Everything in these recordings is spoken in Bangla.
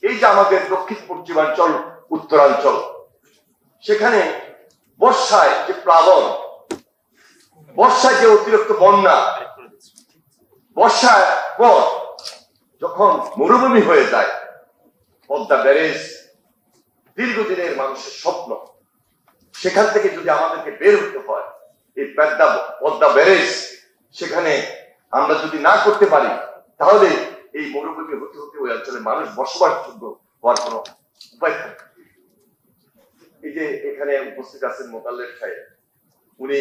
এই যে আমাদের দক্ষিণ পশ্চিমাঞ্চল, উত্তরাঞ্চল, সেখানে বর্ষায় যে প্লাবন, বর্ষায় যে অতিরিক্ত বন্যা, বর্ষার পর যখন মরুভূমি হয়ে যায়, পদ্মা ব্যারেজ দীর্ঘদিনের মানুষের স্বপ্ন, সেখান থেকে যদি আমাদেরকে বের হতে হয়, এই পদ্মা ব্যারেজ সেখানে আমরা যদি না করতে পারি, তাহলে এই মরুভূমি হতে হতে ওই অঞ্চলে মানুষ বসবাসযোগ্য হওয়ার কোনো উপায় থাকে। এই যে এখানে উপস্থিত আছেন মোতাল্লেব সাহেব, উনি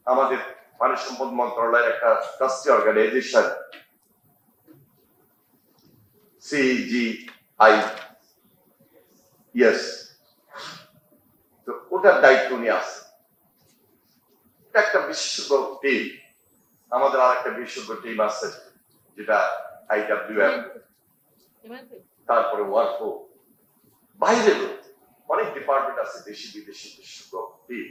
আমাদের পানি সম্পদ মন্ত্রণালয়ের একটা ট্রাস্টি অর্গানাইজেশন CGI, তো ওটার দায়িত্ব নিয়ে আছে। এটা একটা বিশেষজ্ঞ টিম, আমাদের আর একটা বিশেষজ্ঞ টিম আছে যেটা IWM, তারপরে ওয়ার্কো, বাইরে অনেক ডিপার্টমেন্ট আছে, দেশি বিদেশি বিশেষজ্ঞ টিম।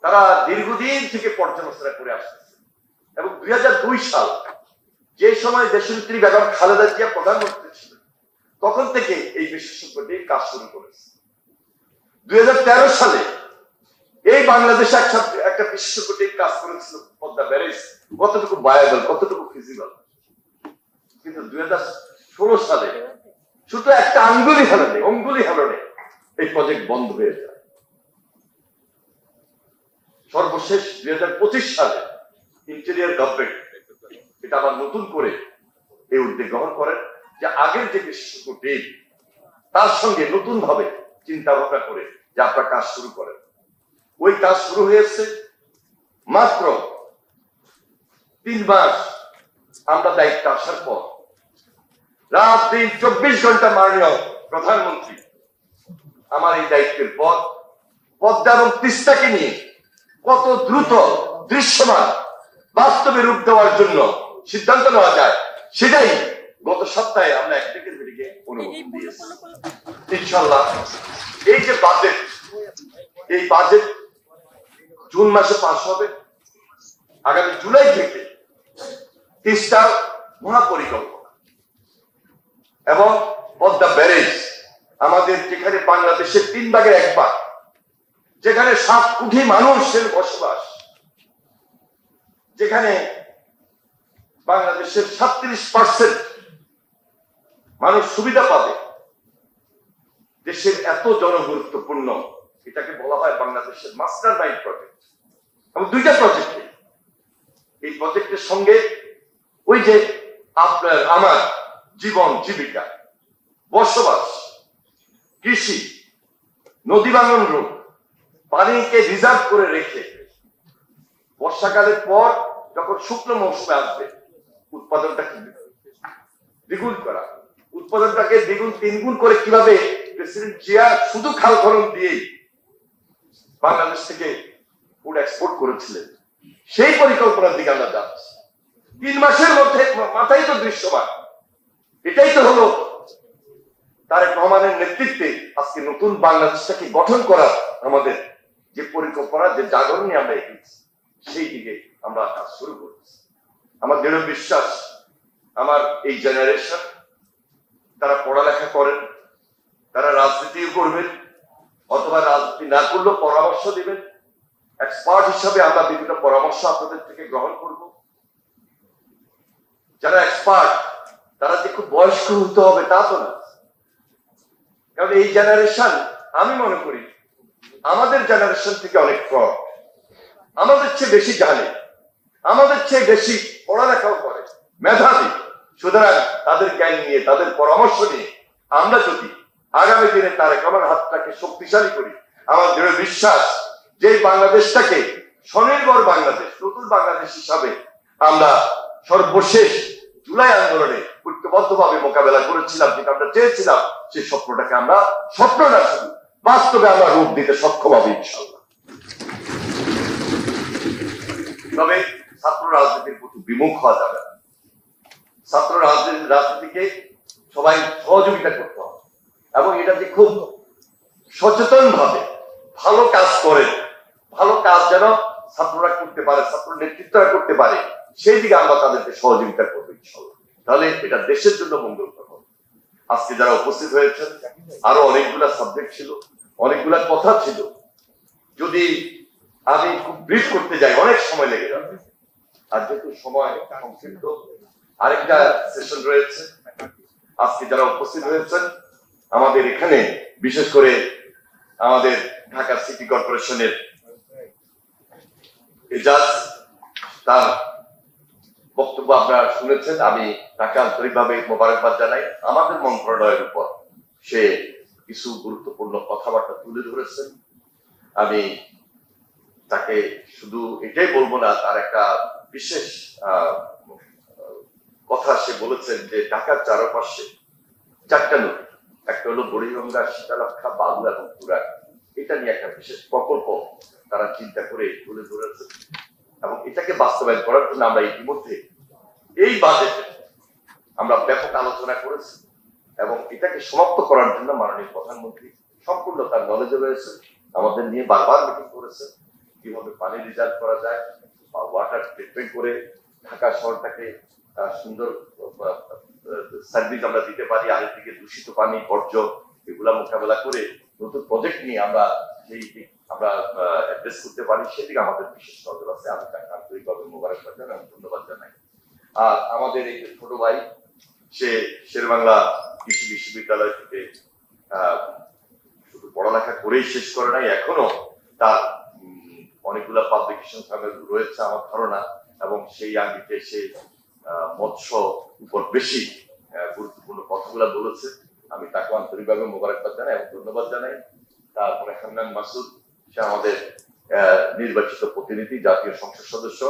তারা দীর্ঘদিন থেকে পর্যালোচনা করে আসতেছে এবং 2002 সাল, যে সময় দেশনেত্রী বেগম খালেদা জিয়া প্রধানমন্ত্রী ছিলেন, তখন থেকে এই বিশেষজ্ঞ টিম কাজ শুরু করেছে। 2013 সালে এই বাংলাদেশে একটা বিশেষজ্ঞ টিম কাজ করেছিল পদ্মা ব্যারেজ কতটুকু ভায়াবল, কতটুকু ফিজিবল। কিন্তু 2016 সালে শুধু একটা অঙ্গুলি হেলনে এই প্রজেক্ট বন্ধ হয়ে যায়। সর্বশেষ 2025 সালে ইন্টেরিয়র গভর্নমেন্ট এটা আবার নতুন করে এই উদ্যোগ গ্রহণ করেন যে আগের যে বিশেষজ্ঞ টিম, তার সঙ্গে নতুন ভাবে চিন্তা ভাবনা করে যে আপনারা কাজ শুরু করেন। ওই কাজ শুরু হয়েছে মাত্র 3 মাস আমরা দায়িত্ব আসার পর। রাত দিন 24 ঘন্টা মাননীয় প্রধানমন্ত্রী আমার এই দায়িত্বের পর পদ্মা এবং তিস্তাকে নিয়ে কত দ্রুত দৃশ্যমান বাস্তবে রূপ দেওয়ার জন্য সিদ্ধান্ত নেওয়া যায়, সেটাই গত সপ্তাহে আমরা একদিকের মিটিংয়ে অনুমোদন দিয়েছি। ইনশাআল্লাহ এই যে বাজেট, এই বাজেট জুন মাসে পাস হবে। আগামী জুলাই থেকে তিস্তার মহাপরিকল্পনা এবং পদ্মা ব্যারেজ, আমাদের যেখানে বাংলাদেশের 3 ভাগের 1 ভাগ, যেখানে 7 কোটি মানুষের বসবাস, যেখানে বাংলাদেশের 37% মানুষ সুবিধা পাবে, দেশের এত জনগুরুত্বপূর্ণ, এটাকে বলা হয় বাংলাদেশের মাস্টার মাইন্ড প্রজেক্ট। এবং 2টা প্রজেক্ট, এই প্রজেক্টের সঙ্গে ওই যে আপনার আমার জীবন জীবিকা, বসবাস, কৃষি, নদী ভাঙন রোধ, পানিকে রিজার্ভ করে রেখে বর্ষাকালের পর যখন শুকনো মৌসুমে আসবে, উৎপাদনটাকে দ্বিগুণ করা, উৎপাদনটাকে দ্বিগুণ 3 গুণ করে কিভাবে প্রেসিডেন্ট জিয়া শুধু খাল খনন দিয়েই বাংলাদেশ থেকে ফুড এক্সপোর্ট করেছিলেন, সেই পরিকল্পনার দিকে আমরা যাচ্ছি। 3 মাসের মধ্যে মাথায় তো দৃশ্যমান। এটাই তো হলো তারেক রহমানের নেতৃত্বে আজকে নতুন বাংলাদেশটাকে গঠন করার আমাদের যে পরিকল্পনা, যে জাগরণ নিয়ে আমরা এগিয়েছি, সেই দিকে আমরা কাজ শুরু করেছি। আমার দৃঢ় বিশ্বাস, আমার এই জেনারেশন, তারা পড়ালেখা করেন, তারা রাজনীতিও করবেন, অথবা রাজনীতি না করলেও পরামর্শ দিবেন। এক্সপার্ট হিসাবে আমরা বিভিন্ন পরামর্শ আপনাদের থেকে গ্রহণ করব। যারা এক্সপার্ট, তারা যে খুব বয়স্ক হতে হবে তা তো না। কারণ এই জেনারেশন, আমি মনে করি আমাদের জেনারেশন থেকে অনেক ফ্রড, আমাদের চেয়ে বেশি জানে, আমাদের চেয়ে বেশি পড়ালেখাও করে, মেধাবী। সুতরাং তাদের জ্ঞান নিয়ে, তাদের পরামর্শ নিয়ে আমরা যদি আগামী দিনে তারেক রহমানের হাতটাকে শক্তিশালী করি, আমার দৃঢ় বিশ্বাস যে বাংলাদেশটাকে স্বনির্ভর বাংলাদেশ, নতুন বাংলাদেশ হিসাবে আমরা সর্বশেষ জুলাই আন্দোলনে ঐক্যবদ্ধভাবে মোকাবেলা করেছিলাম, যেটা আমরা চেয়েছিলাম, সেই স্বপ্নটাকে আমরা স্বপ্ন না শুধু বাস্তবে আমরা রূপ দিতে সক্ষম হবে ইনশাআল্লাহ। তবে ছাত্র রাজনীতির প্রতি বিমুখ হওয়া যাবে না। ছাত্র রাজনীতিকে সবাই সহযোগিতা করতে হবে এবং এটাতে খুব সচেতন ভাবে ভালো কাজ করে, ভালো কাজ যেন ছাত্ররা করতে পারে, ছাত্র নেতৃত্বরা করতে পারে, সেই দিকে আমরা তাদেরকে সহযোগিতা করবো ইনশাআল্লাহ। তাহলে এটা দেশের জন্য মঙ্গলকর হবে। আজকে যারা উপস্থিত হয়েছেন, আরো অনেকগুলা সাবজেক্ট ছিল, অনেকগুলা কথা ছিল। যদি আমি খুব ব্রিফ করতে যাই অনেক সময় লেগে যাবে, আর যেহেতু সময় সংক্ষিপ্ত, আরেকটা সেশন রয়েছে। আজকে যারা উপস্থিত হয়েছেন আমাদের এখানে, বিশেষ করে আমাদের ঢাকা সিটি কর্পোরেশনের এজাজ, তার বক্তব্য আপনারা শুনেছেন। আমি তাকে আন্তরিকভাবে মোবারকবাদ জানাই। আমাদের মন্ত্রণালয়ের উপর সে কিছু গুরুত্বপূর্ণ কথাবার্তা তুলে ধরেছেন। আমি তাকে শুধু এটাই বলবো না, তার একটা বিশেষ কথা সে বলেছেন যে ঢাকার চারপাশে 4টা নদী, একটা হলো বুড়িগঙ্গা, শীতলক্ষা, বালু এবং তুরাগ, এটা নিয়ে একটা বিশেষ প্রকল্প তারা চিন্তা করে তুলে ধরেছে এবং এটাকে বাস্তবায়ন করার জন্য আমরা ইতিমধ্যে এই বাজেটে আমরা ব্যাপক আলোচনা করেছি এবং এটাকে সমাপ্ত করার জন্য মাননীয় প্রধানমন্ত্রী সম্পূর্ণ তার নলেজে রয়েছে, আমাদের নিয়ে বারবার মিটিং করেছে কিভাবে পানি রিজার্ভ করা যায় বা ওয়াটার ট্রিটমেন্ট করে ঢাকা শহরটাকে সুন্দর সার্ভিস আমরা দিতে পারি। আরেকদিকে দূষিত পানি, বর্জ্য, এগুলা মোকাবেলা করে নতুন প্রজেক্ট নিয়ে আমরা অ্যাড্রেস করতে পারি, সেদিকে আমাদের বিশেষ নজর আছে। আমি তাকে আন্তরিকভাবে মোবারকবাদ জানাই এবং ধন্যবাদ জানাই। আর আমাদের এই ছোট ভাই, সে শেরেবাংলা কৃষি বিশ্ববিদ্যালয় থেকে শুধু পড়ালেখা করেই শেষ করে নাই, এখনো তার অনেকগুলা পাবলিকেশন রয়েছে আমার ধারণা, এবং সেই আঙ্গিকে সে মৎস্য উপর বেশি গুরুত্বপূর্ণ কথাগুলো বলেছে। আমি তাকে আন্তরিকভাবে মোবারকবাদ জানাই এবং ধন্যবাদ জানাই। তারপরে হান্নান মাসুদ, সে আমাদের নির্বাচিত প্রতিনিধি, জাতীয় সংসদ সদস্য,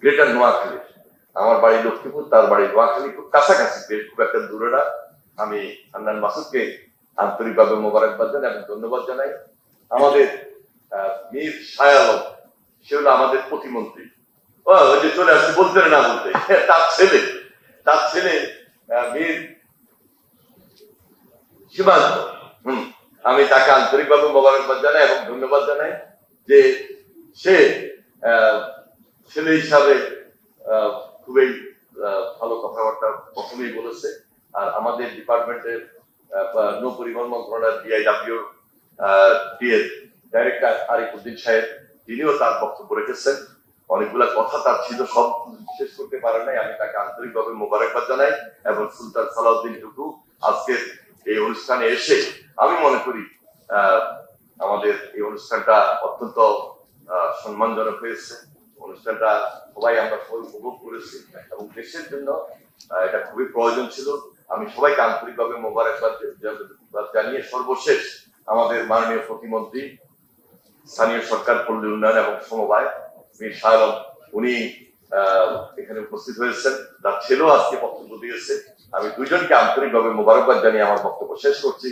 গ্রেটার নোয়াখালী। আমার বাড়ি লক্ষ্মীপুর, তার বাড়ি নোয়াখালী, খুব কাছাকাছি, খুব একটা দূরে না। আমি হান্নান মাসুদকে আন্তরিকভাবে মোবারকবাদ জানাই এবং ধন্যবাদ জানাই। আমাদের মীর শাহ আলম, সে হলো আমাদের প্রতিমন্ত্রী, ওই যে চলে আসছে বলতে না বলতে, তার ছেলে মীর সীমান্ত। আমি তাকে আন্তরিকভাবে মোবারকবাদ জানাই এবং ধন্যবাদ জানাই যে সে ছেলে হিসাবে খুবই ভালো কথাবার্তা প্রথমেই বলেছে। আর আমাদের ডিপার্টমেন্টের নৌ পরিবহন মন্ত্রণালয়ের ডিআইডব্লিউ এর ডাইরেক্টর আরিফ উদ্দিন সাহেব, তিনিও তার বক্তব্য রেখেছেন। অনেকগুলা কথা তার ছিল, সব শেষ করতে পারে নাই। আমি তাকে আন্তরিকভাবে মোবারকবাদ জানাই এবং সুলতান সালাউদ্দিন টুকু আজকের এই অনুষ্ঠানে এসে আমি মনে করি আমাদের এই অনুষ্ঠানটা অত্যন্ত সম্মানজনক হয়েছে। অনুষ্ঠানটা আমরা সবাই উপভোগ করেছি এবং দেশের জন্য এটা খুবই প্রয়োজন ছিল। আমি সবাইকে আন্তরিকভাবে মোবারকবাদ জানিয়ে সর্বশেষ আমাদের মাননীয় প্রতিমন্ত্রী, স্থানীয় সরকার, পল্লী উন্নয়ন এবং সমবায় মীর শাহ আলম, উনি এখানে উপস্থিত হয়েছেন, তার ছেলেও আজকে বক্তব্য দিয়েছে। আমি দুইজনকে আন্তরিকভাবে মোবারকবাদ জানিয়ে আমার বক্তব্য শেষ করছি।